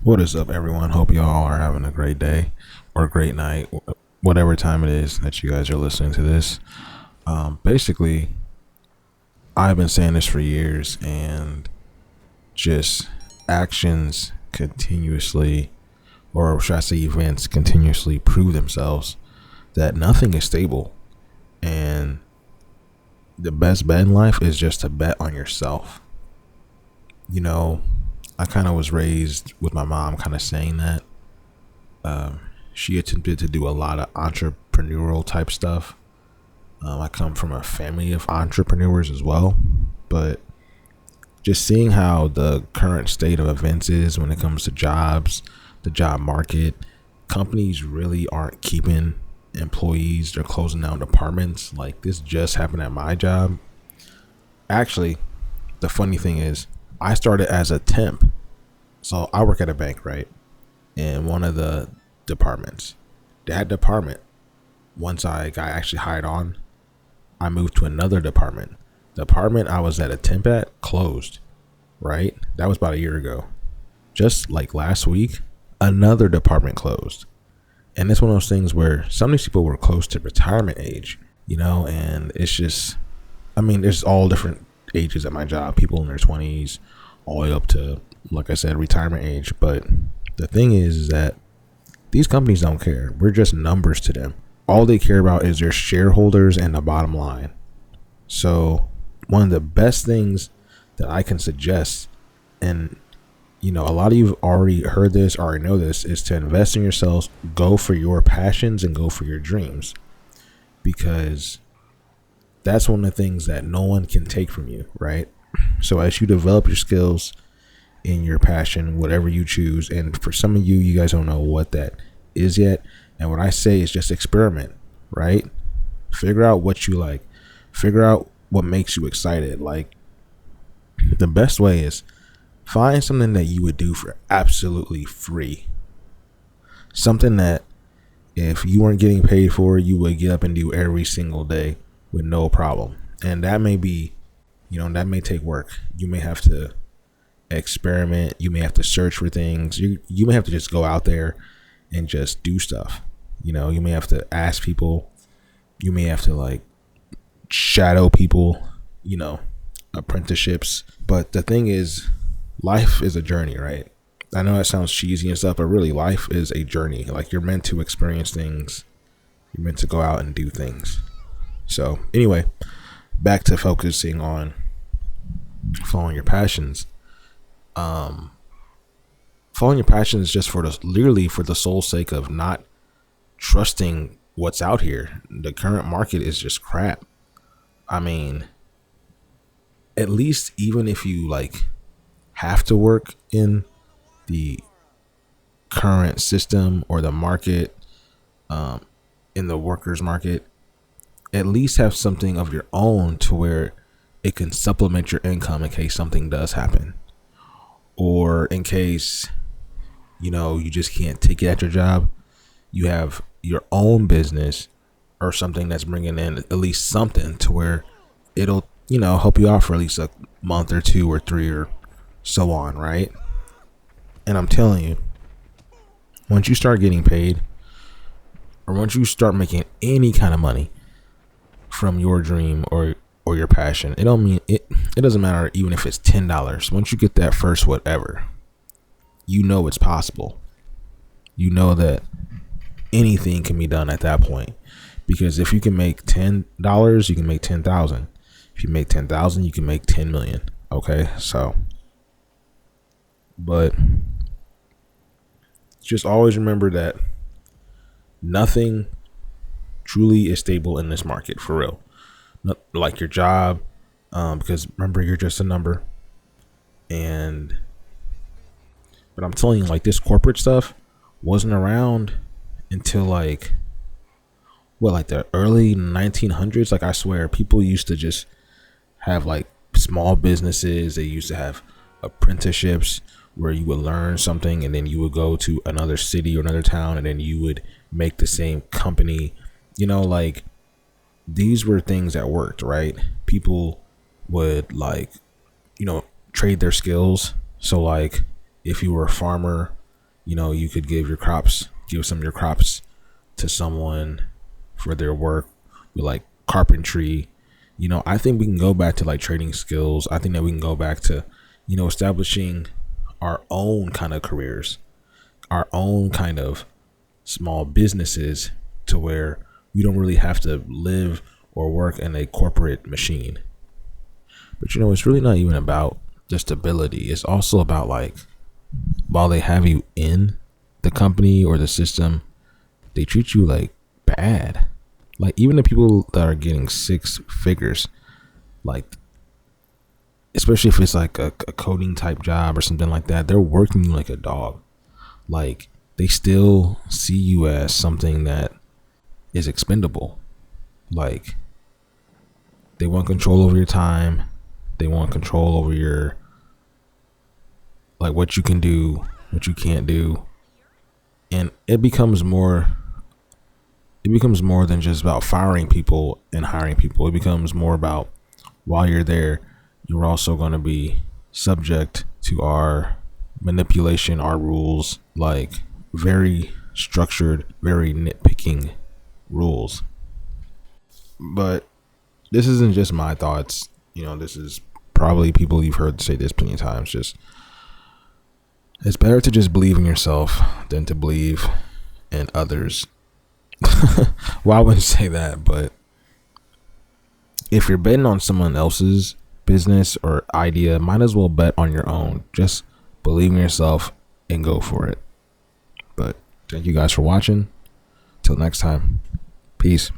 What is up, everyone? Hope y'all are having a great day or a great night, whatever time it is that you guys are listening to this. Basically, I've been saying this for years, and just actions continuously, or should I say, events continuously prove themselves that nothing is stable, and the best bet in life is just to bet on yourself. You know, I kind of was raised with my mom kind of saying that. She attempted to do a lot of entrepreneurial type stuff. I come from a family of entrepreneurs as well, but just seeing how the current state of events is when it comes to jobs, the job market, companies really aren't keeping employees. They're closing down departments. Like this just happened at my job. Actually, the funny thing is, I started as a temp. So I work at a bank, right? In one of the departments. That department, once I got actually hired on, I moved to another department. The department I was at a temp at closed, right? That was about a year ago. Just like last week, another department closed. And it's one of those things where some of these people were close to retirement age, and it's just, there's all different ages at my job, people in their 20s, all the way up to, like I said, retirement age. But the thing is that these companies don't care. We're just numbers to them. All they care about is their shareholders and the bottom line. So one of the best things that I can suggest, and a lot of you have already heard this, already know this, is to invest in yourselves, go for your passions and go for your dreams, because that's one of the things that no one can take from you, right? So as you develop your skills in your passion, whatever you choose, and for some of you guys don't know what that is yet, and what I say is just experiment, right? Figure out what you like, figure out what makes you excited. Like, the best way is find something that you would do for absolutely free, something that if you weren't getting paid for, you would get up and do every single day with no problem. And that may be, that may take work. You may have to experiment, you may have to search for things, you may have to just go out there and just do stuff. You may have to ask people, you may have to like shadow people, apprenticeships. But the thing is, life is a journey, right? I know that sounds cheesy and stuff, but really life is a journey. Like, you're meant to experience things, you're meant to go out and do things. So anyway, back to focusing on following your passions. Following your passions just literally for the sole sake of not trusting what's out here. The current market is just crap. At least even if you like have to work in the current system or the market, in the workers market, at least have something of your own to where it can supplement your income in case something does happen, or in case you just can't take it at your job. You have your own business or something that's bringing in at least something to where it'll help you out for at least a month or two or three or so on, right? And I'm telling you, once you start getting paid, or once you start making any kind of money from your dream or your passion, it doesn't matter even if it's $10. Once you get that first whatever, it's possible. That anything can be done at that point, because if you can make $10, you can make 10,000. If you make 10,000, you can make 10 million. Okay, so, but just always remember that nothing truly is stable in this market, for real. Not like your job, because remember, you're just a number. But I'm telling you, like, this corporate stuff wasn't around until like the early 1900s. Like, I swear, people used to just have like small businesses. They used to have apprenticeships where you would learn something and then you would go to another city or another town and then you would make the same company. Like, these were things that worked, right? People would like, trade their skills. So like, if you were a farmer, You could give some of your crops to someone for their work with like carpentry. I think we can go back to like trading skills. I think that we can go back to, establishing our own kind of careers, our own kind of small businesses, to where we don't really have to live or work in a corporate machine. But it's really not even about the stability. It's also about like, while they have you in the company or the system, they treat you like bad. Like even the people that are getting six figures, like especially if it's like a coding type job or something like that, they're working you like a dog. Like they still see you as something that is expendable. Like they want control over your time. They want control over your, like, what you can do, what you can't do. And it becomes more than just about firing people and hiring people. It becomes more about, while you're there, you're also going to be subject to our manipulation, our rules, like very structured, very nitpicking rules. But this isn't just my thoughts. This is probably people you've heard say this plenty of times. Just, it's better to just believe in yourself than to believe in others. Well, I wouldn't say that, but if you're betting on someone else's business or idea, might as well bet on your own. Just believe in yourself and go for it. But thank you guys for watching. Till next time. Peace.